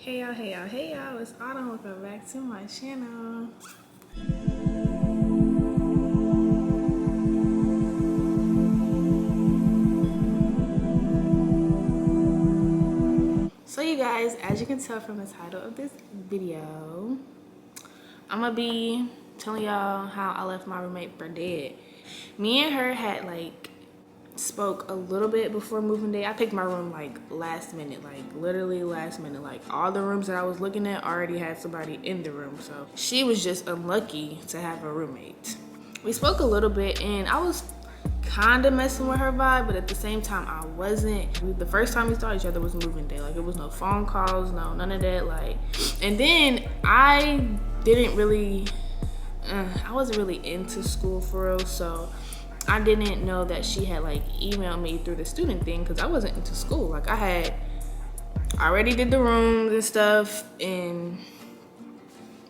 Hey y'all, hey y'all, hey y'all, it's Autumn. Welcome back to my channel. So you guys, as you can tell from the title of this video, I'm gonna be telling y'all how I left my roommate for dead. Me and her had spoke a little bit before moving day. I picked my room last minute, literally last minute. All the rooms that I was looking at already had somebody in the room, so she was just unlucky to have a roommate. We spoke a little bit and I was kind of messing with her vibe, but at the same time I wasn't. The first time we saw each other was moving day. It was no phone calls, no none of that. And then I didn't really I wasn't really into school for real, so I didn't know that she had emailed me through the student thing because I wasn't into school. I already did the rooms and stuff, and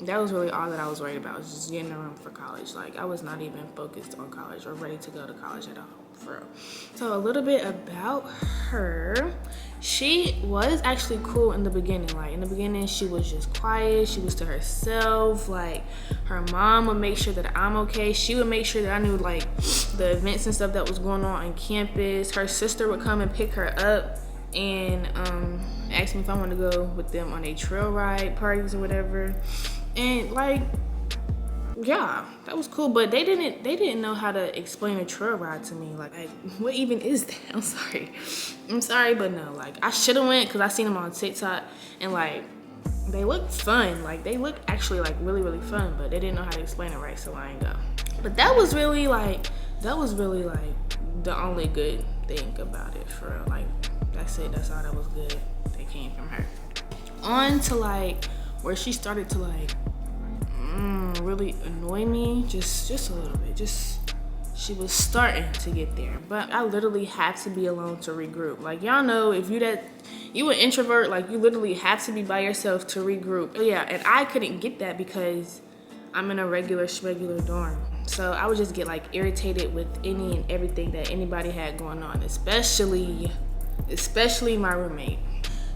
that was really all that I was worried about, was just getting a room for college. I was not even focused on college or ready to go to college at all, for real. So a little bit about her. She was actually cool in the beginning. In the beginning, she was just quiet. She was to herself. Her mom would make sure that I'm okay. She would make sure that I knew the events and stuff that was going on campus. Her sister would come and pick her up and ask me if I wanted to go with them on a trail ride parties or whatever. And yeah, that was cool, but they didn't know how to explain a trail ride to me. What even is that? I'm sorry, but no. I should have went because I seen them on TikTok, and they look fun. They look actually really, really fun, but they didn't know how to explain it right, so I ain't go. But that was really the only good thing about it, for real. That's it. That's all that was good that came from her. On to where she started to really annoy me, just a little bit. She was starting to get there, but I literally had to be alone to regroup. Y'all know, if you an introvert, you literally have to be by yourself to regroup. Yeah, and I couldn't get that because I'm in a regular dorm. So I would just get irritated with any and everything that anybody had going on, especially my roommate.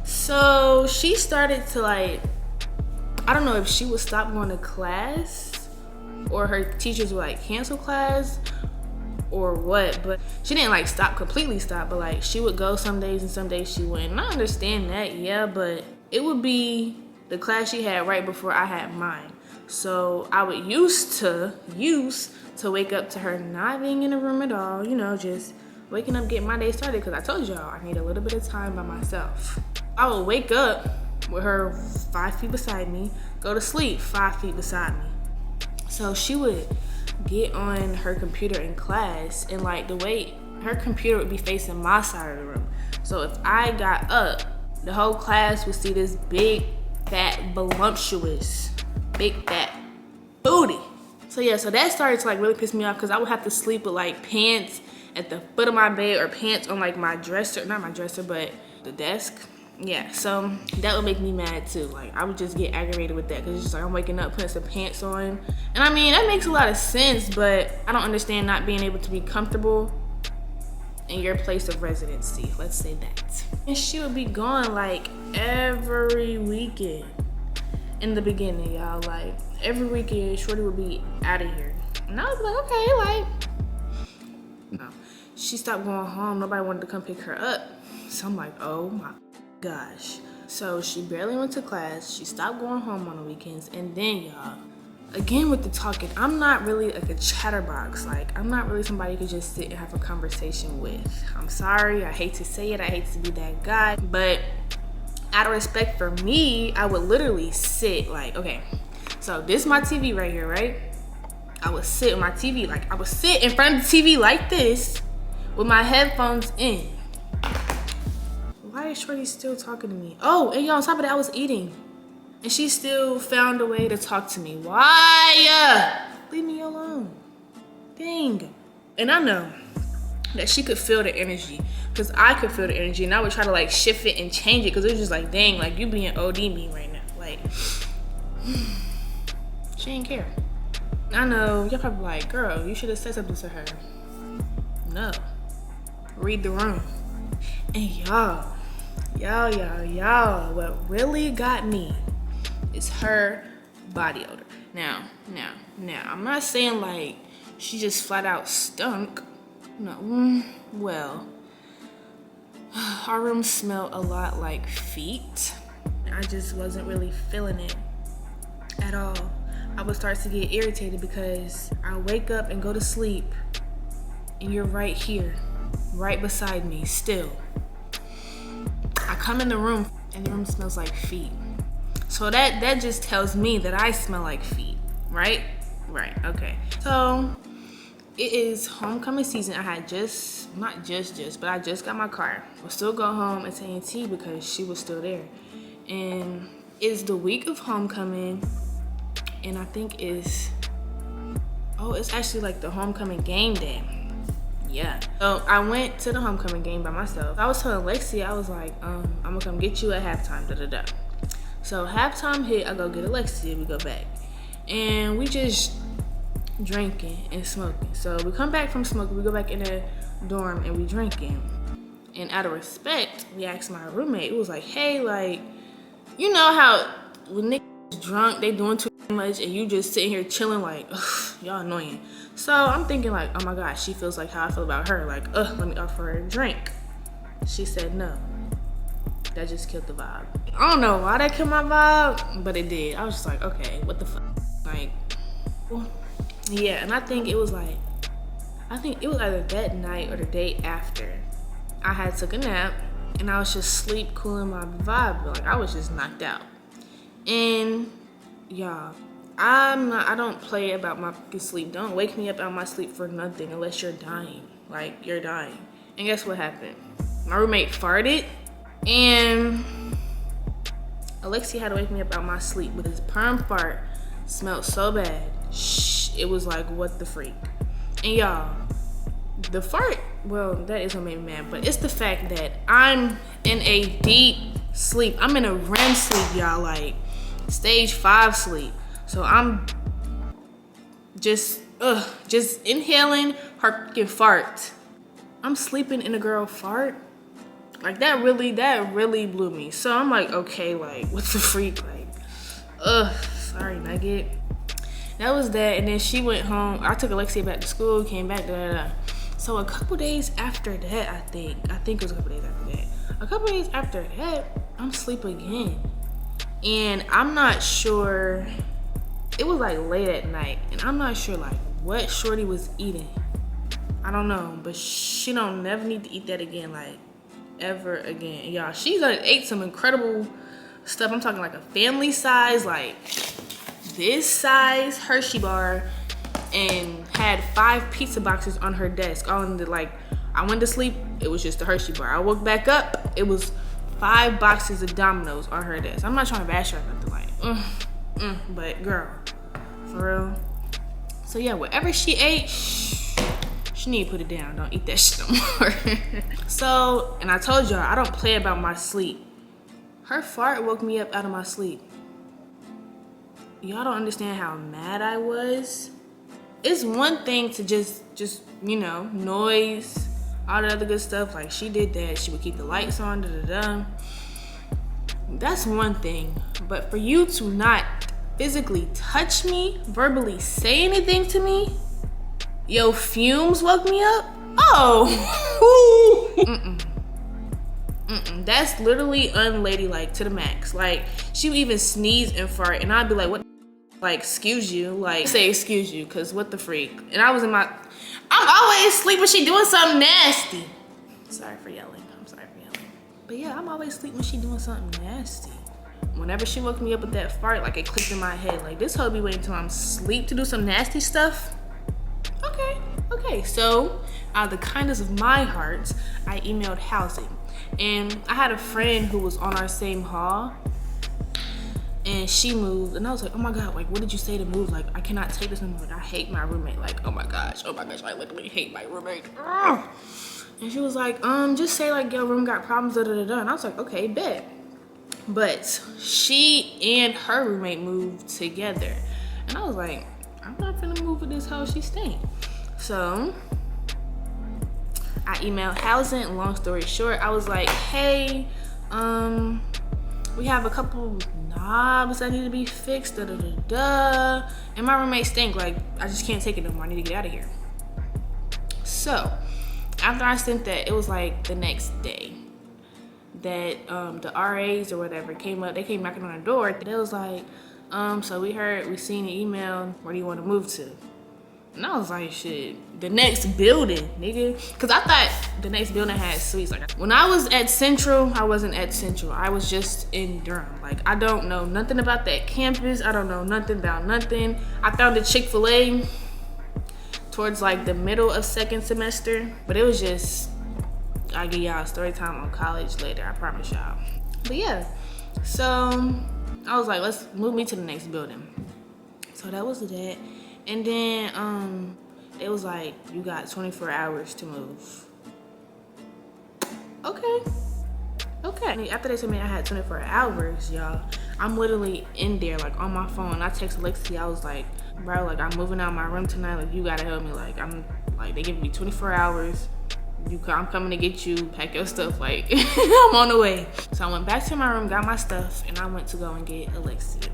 So she started to I don't know if she would stop going to class or her teachers would cancel class or what, but she didn't completely stop, but she would go some days and some days she wouldn't. And I understand that, yeah, but it would be the class she had right before I had mine. So I would used to wake up to her not being in the room at all, just waking up, getting my day started, because I told y'all I need a little bit of time by myself. I would wake up with her 5 feet beside me, go to sleep 5 feet beside me. So she would get on her computer in class, and the way her computer would be facing my side of the room. So if I got up, the whole class would see this big, fat, voluptuous, big, fat booty. So yeah, so that started to really piss me off, because I would have to sleep with pants at the foot of my bed or pants on my dresser, not my dresser, but the desk. Yeah, so that would make me mad too. I would just get aggravated with that, because it's just I'm waking up, putting some pants on. And I mean, that makes a lot of sense, but I don't understand not being able to be comfortable in your place of residency. Let's say that. And she would be gone every weekend in the beginning, y'all. Every weekend, Shorty would be out of here. And I was okay, no. She stopped going home. Nobody wanted to come pick her up. So I'm oh my gosh. So she barely went to class. She stopped going home on the weekends. And then, y'all, again with the talking, I'm not really a chatterbox. I'm not really somebody you could just sit and have a conversation with. I'm sorry, I hate to say it, I hate to be that guy, but out of respect for me, I would literally sit okay, so this is my TV right here, right? I would sit on my TV, I would sit in front of the TV like this with my headphones in. Why is Shorty still talking to me? Oh, and y'all, on top of that, I was eating. And she still found a way to talk to me. Why? Leave me alone. Dang. And I know that she could feel the energy, because I could feel the energy, and I would try to shift it and change it, because it was just dang, you being OD me right now. She didn't care. I know, y'all probably girl, you should have said something to her. No. Read the room. And y'all, Y'all, what really got me is her body odor. Now, I'm not saying like she just flat out stunk. No, well, our room smelled a lot like feet. I just wasn't really feeling it at all. I would start to get irritated because I wake up and go to sleep and you're right here, right beside me still. I come in the room and the room smells like feet. So that just tells me that I smell like feet, right? Right, okay. So it is homecoming season. I had but I just got my car. We'll still go home at A&T because she was still there. And it's the week of homecoming, and I think it's actually like the homecoming game day. Yeah. So I went to the homecoming game by myself. I was telling Lexi, I was like, I'm gonna come get you at halftime, da-da-da. So halftime hit, I go get Alexia, we go back. And we just drinking and smoking. So we come back from smoking, we go back in the dorm and we drinking. And out of respect, we asked my roommate, it was like, hey, like, you know how when niggas drunk, they doing too much and you just sitting here chilling like, ugh, y'all annoying. So I'm thinking like, oh my gosh, she feels like how I feel about her. Like, let me offer her a drink. She said no. That just killed the vibe. I don't know why that killed my vibe, but it did. I was just like, okay, what the fuck? Like, well, yeah, and I think it was either that night or the day after. I had took a nap and I was just sleep cooling my vibe. Like I was just knocked out. And y'all, I don't play about my sleep. Don't wake me up out of my sleep for nothing unless you're dying. Like you're dying. And guess what happened? My roommate farted and Alexia had to wake me up out of my sleep with his perm fart. Smelled so bad. It was like, what the freak? And y'all, the fart, well, that is what made me mad, but it's the fact that I'm in a deep sleep. I'm in a REM sleep, y'all, like stage 5 sleep. So I'm just inhaling her freaking fart. I'm sleeping in a girl fart. Like that really blew me. So I'm like, okay, like what the freak? Like, sorry, Nugget. That was that, and then she went home. I took Alexia back to school, came back, da-da-da. So a couple days after that, I think it was a couple days after that. A couple days after that, I'm asleep again. And I'm not sure, it was like late at night, and I'm not sure like what Shorty was eating. I don't know, but she don't never need to eat that again, like ever again. Y'all, she's like ate some incredible stuff. I'm talking like a family size, like this size Hershey bar, and had 5 pizza boxes on her desk. All in the, like, I went to sleep, it was just a Hershey bar. I woke back up, it was 5 boxes of Domino's on her desk. I'm not trying to bash her or nothing, like, but girl, for real. So yeah, whatever she ate, she need to put it down. Don't eat that shit no more. So, and I told y'all, I don't play about my sleep. Her fart woke me up out of my sleep. Y'all don't understand how mad I was. It's one thing to just you know, noise, all that other good stuff. Like she did that. She would keep the lights on, da-da-da. That's one thing. But for you to not physically touch me, verbally say anything to me, yo, fumes woke me up? Oh. That's literally unladylike to the max. Like, she would even sneeze and fart, and I'd be like, what? Like, excuse you. Like, say excuse you, because what the freak? And I was in my, I'm always asleep when she doing something nasty. Sorry for yelling. I'm sorry for yelling. But yeah, I'm always asleep when she doing something nasty. Whenever she woke me up with that fart, like, it clicked in my head. Like, this hoe be waiting until I'm asleep to do some nasty stuff. Okay, so out of the kindness of my heart, I emailed housing. And I had a friend who was on our same hall, and she moved, and I was like, oh my God, like, what did you say to move? Like, I cannot take this anymore. Like, I hate my roommate. Like, oh my gosh, I literally hate my roommate. Ugh. And she was like, just say like your room got problems, da-da-da-da. And I was like, okay, bet. But she and her roommate moved together. And I was like, I'm not gonna move with this hoe, she's staying. So I emailed housing, long story short, I was like, hey, We have a couple knobs that need to be fixed, and my roommate stink. Like, I just can't take it no more. I need to get out of here. So, after I sent that, it was like the next day that the RAs or whatever came up. They came knocking on the door. They was like, so we seen the email. Where do you want to move to? And I was like, shit, the next building, nigga. Cause I thought the next building had suites. Like, when I was at Central, I wasn't at Central. I was just in Durham. Like, I don't know nothing about that campus. I don't know nothing about nothing. I found a Chick-fil-A towards like the middle of second semester. But it was just, I'll give y'all a story time on college later, I promise y'all. But yeah, so I was like, let's move me to the next building. So that was that. And then it was like, you got 24 hours to move. Okay. After they told me I had 24 hours, y'all, I'm literally in there, like, on my phone. I text Lexi, I was like, bro, like, I'm moving out of my room tonight. Like, you gotta help me. Like, they giving me 24 hours. I'm coming to get you, pack your stuff, like, I'm on the way. So I went back to my room, got my stuff, and I went to go and get Alexia.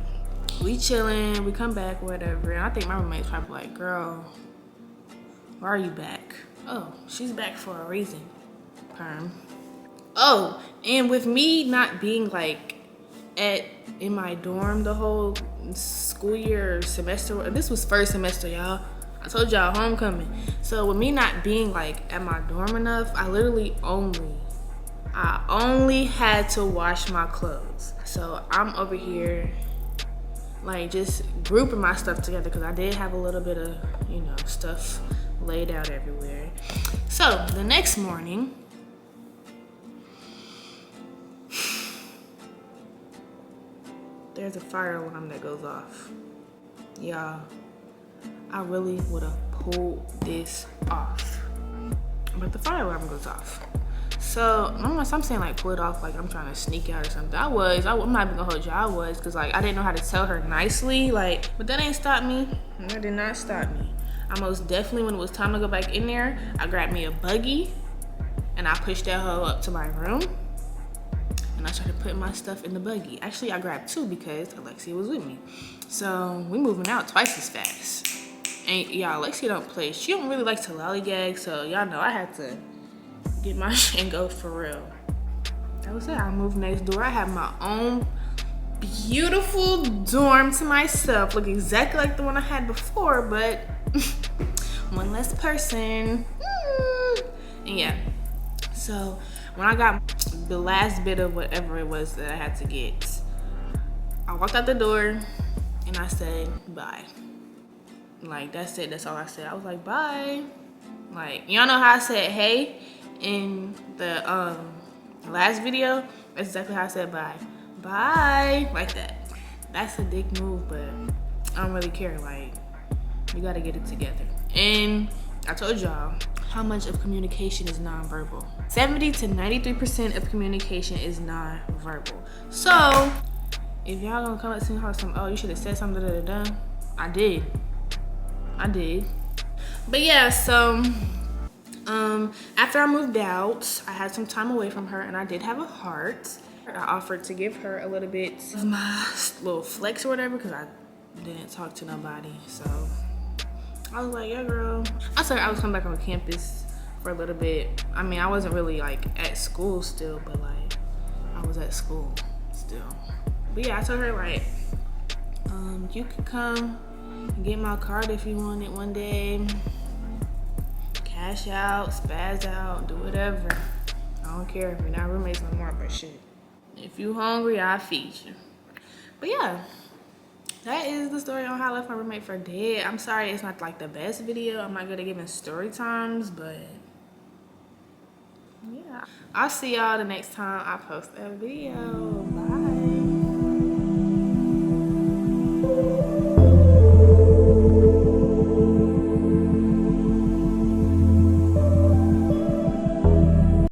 We chilling, we come back, whatever. And I think my roommate's probably like, girl, why are you back? Oh, she's back for a reason, perm. Oh, and with me not being like in my dorm the whole school year or semester, this was first semester, y'all. I told y'all, homecoming. So with me not being like at my dorm enough, I only had to wash my clothes. So I'm over here like just grouping my stuff together because I did have a little bit of, stuff laid out everywhere. So the next morning, there's a fire alarm that goes off. Y'all, I really would have pulled this off, but the fire alarm goes off. So I'm saying like pull it off like I'm trying to sneak out or something. I'm not even gonna hold you. I was, cause like I didn't know how to tell her nicely, like, but that ain't stopped me. That did not stop me. I most definitely, when it was time to go back in there, I grabbed me a buggy and I pushed that hoe up to my room and I started putting my stuff in the buggy. Actually, I grabbed two because Alexia was with me. So we moving out twice as fast. And y'all, Alexia don't play. She don't really like to lollygag, so y'all know I had to get my shit and go for real. That was it. I moved next door. I have my own beautiful dorm to myself. Look exactly like the one I had before, but one less person. And yeah. So when I got the last bit of whatever it was that I had to get, I walked out the door and I said bye. Like, that's it. That's all I said. I was like, bye. Like, y'all know how I said hey in the last video? That's exactly how I said bye. Bye. Like that. That's a dick move, but I don't really care. Like, you gotta get it together. And I told y'all how much of communication is nonverbal. 70 to 93% of communication is nonverbal. So, if y'all gonna come up to me and say, oh, you should have said something, I did. But yeah, so after I moved out, I had some time away from her and I did have a heart. I offered to give her a little bit of my little flex or whatever because I didn't talk to nobody. So I was like, yeah, girl. I said I was coming back on campus for a little bit. I mean, I wasn't really like at school still, but like I was at school still. But yeah, I told her like, you could come and get my card if you want it one day. Cash out, spaz out, do whatever. I don't care if we're not roommates no more, but shit. If you hungry, I'll feed you. But yeah, that is the story on how I left my roommate for dead. I'm sorry it's not like the best video. I'm not good at giving story times, but yeah. I'll see y'all the next time I post a video. Bye.